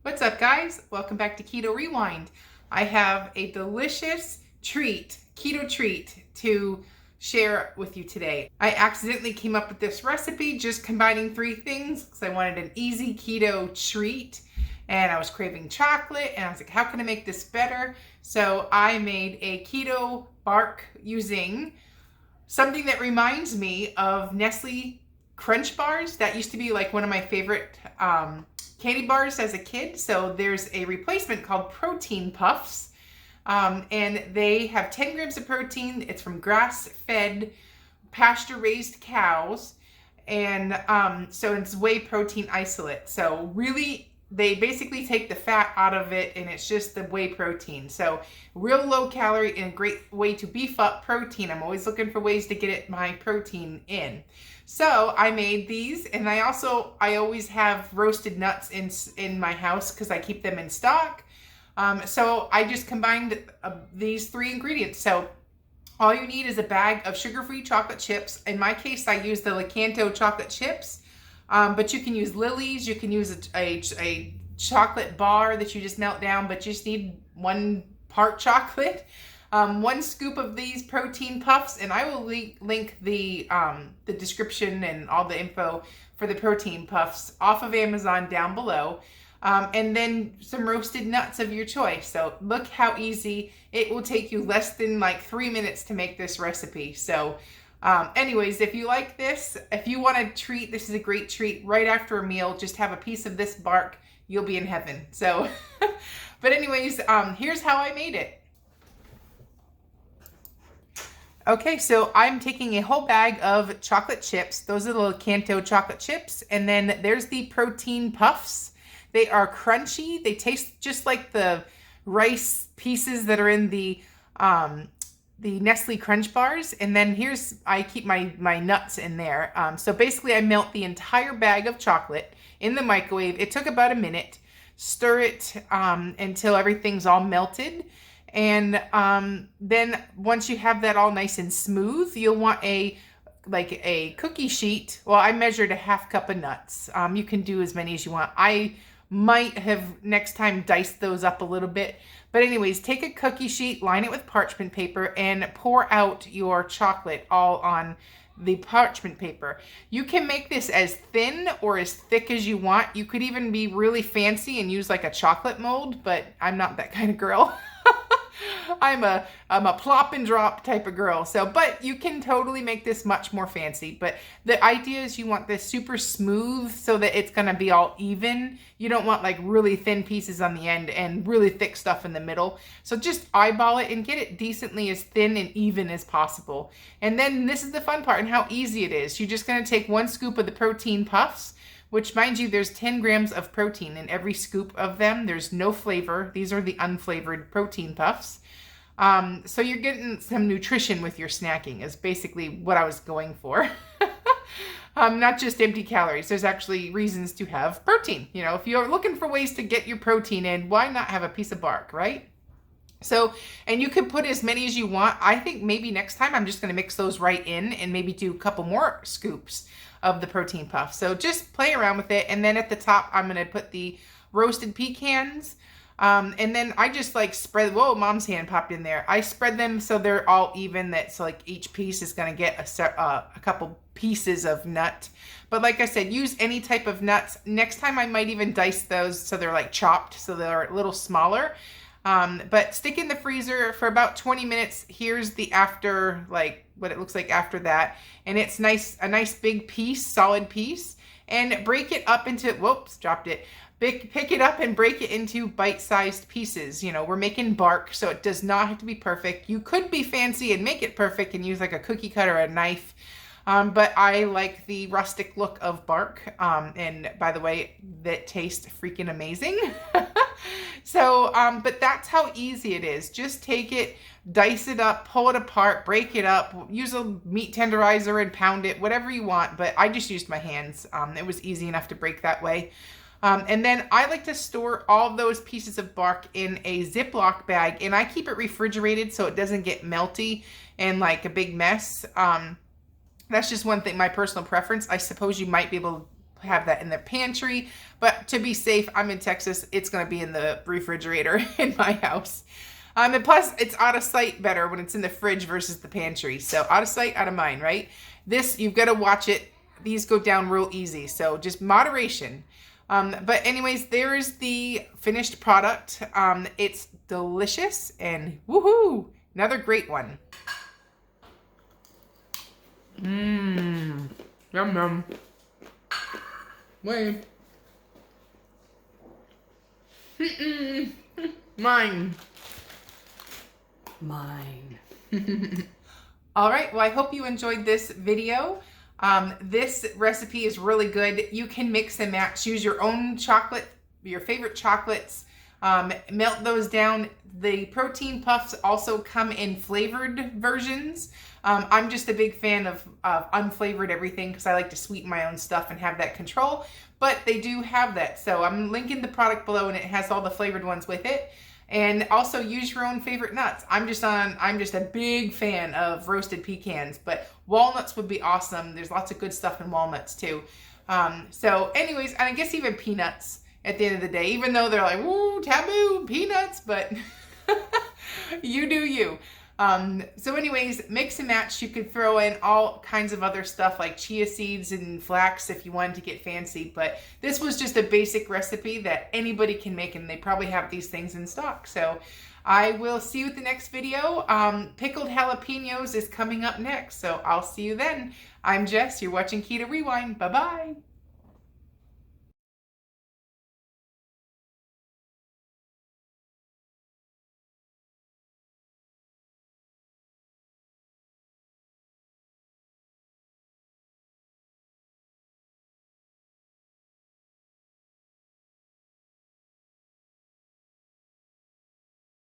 What's up, guys? Welcome back to Keto Rewind. I have a delicious keto treat to share with you today. I accidentally came up with this recipe just combining three things because I wanted an easy keto treat and I was craving chocolate and I was like, how can I make this better? So I made a keto bark using something that reminds me of Nestle Crunch bars. That used to be like one of my favorite candy bars as a kid. So there's a replacement called Protein Puffs, and they have 10 grams of protein. It's from grass-fed, pasture-raised cows, and so it's whey protein isolate. So really, they basically take the fat out of it, and it's just the whey protein. So real low calorie and a great way to beef up protein. I'm always looking for ways to get my protein in. So I made these, and I always have roasted nuts in my house because I keep them in stock. So I just combined these three ingredients. So all you need is a bag of sugar-free chocolate chips. In my case, I use the Lakanto chocolate chips, but you can use Lily's. You can use a chocolate bar that you just melt down, but you just need 1 part chocolate. 1 scoop of these protein puffs, and I will link the description and all the info for the protein puffs off of Amazon down below. And then some roasted nuts of your choice. So look how easy. It will take you less than like 3 minutes to make this recipe. So anyways, if you like this, if you want a treat, this is a great treat right after a meal. Just have a piece of this bark. You'll be in heaven. So, but anyways, here's how I made it. Okay, so I'm taking a whole bag of chocolate chips. Those are the Lakanto chocolate chips. And then there's the protein puffs. They are crunchy. They taste just like the rice pieces that are in the Nestle Crunch bars. And then I keep my nuts in there. So basically I melt the entire bag of chocolate in the microwave. It took about a minute. Stir it until everything's all melted. And then once you have that all nice and smooth, you'll want a cookie sheet. Well, I measured a 1/2 cup of nuts. You can do as many as you want. I might have next time diced those up a little bit. But anyways, take a cookie sheet, line it with parchment paper, and pour out your chocolate all on the parchment paper. You can make this as thin or as thick as you want. You could even be really fancy and use like a chocolate mold, but I'm not that kind of girl. I'm a plop and drop type of girl. So, but you can totally make this much more fancy. But the idea is you want this super smooth so that it's going to be all even. You don't want like really thin pieces on the end and really thick stuff in the middle. So just eyeball it and get it decently as thin and even as possible. And then this is the fun part and how easy it is. You're just going to take 1 scoop of the protein puffs, which, mind you, there's 10 grams of protein in every scoop of them. There's no flavor. These are the unflavored protein puffs. So you're getting some nutrition with your snacking is basically what I was going for. Not just empty calories. There's actually reasons to have protein. You know, if you're looking for ways to get your protein in, why not have a piece of bark, right? So, and you can put as many as you want. I think maybe next time I'm just going to mix those right in and maybe do a couple more scoops of the protein puff. So just play around with it. And then at the top, I'm going to put the roasted pecans. And then I just like spread, whoa, mom's hand popped in there. I spread them so they're all even. That's like each piece is going to get a couple pieces of nut. But like I said, use any type of nuts. Next time I might even dice those so they're like chopped, so they're a little smaller. But stick in the freezer for about 20 minutes. Here's the after, like what it looks like after that. And it's a nice big piece, solid piece. And break it up into, whoops, dropped it. Pick it up and break it into bite-sized pieces. You know, we're making bark, so it does not have to be perfect. You could be fancy and make it perfect and use like a cookie cutter or a knife. But I like the rustic look of bark. And by the way, that tastes freaking amazing. So, but that's how easy it is. Just take it, dice it up, pull it apart, break it up, use a meat tenderizer and pound it, whatever you want. But I just used my hands. It was easy enough to break that way. And then I like to store all those pieces of bark in a Ziploc bag, and I keep it refrigerated so it doesn't get melty and like a big mess. That's just one thing, my personal preference. I suppose you might be able have that in their pantry. But to be safe, I'm in Texas. It's going to be in the refrigerator in my house. And plus, it's out of sight better when it's in the fridge versus the pantry. So out of sight, out of mind, right? This, you've got to watch it. These go down real easy. So just moderation. But anyways, there is the finished product. It's delicious and woohoo! Another great one. Mmm. Yum yum. Wait. Mine. All right, well, I hope you enjoyed this video. This recipe is really good. You can mix and match. Use your own chocolate, your favorite chocolates. Melt those down. The protein puffs also come in flavored versions. I'm just a big fan of unflavored everything because I like to sweeten my own stuff and have that control. But they do have that. So I'm linking the product below and it has all the flavored ones with it. And also use your own favorite nuts. I'm just a big fan of roasted pecans, but walnuts would be awesome. There's lots of good stuff in walnuts too. So anyways, and I guess even peanuts at the end of the day, even though they're like, woo, taboo, peanuts, but you do you. So anyways, mix and match. You could throw in all kinds of other stuff like chia seeds and flax if you wanted to get fancy, but this was just a basic recipe that anybody can make, and they probably have these things in stock. So I will see you at the next video. Pickled jalapenos is coming up next, so I'll see you then. I'm Jess. You're watching Keto Rewind. Bye-bye.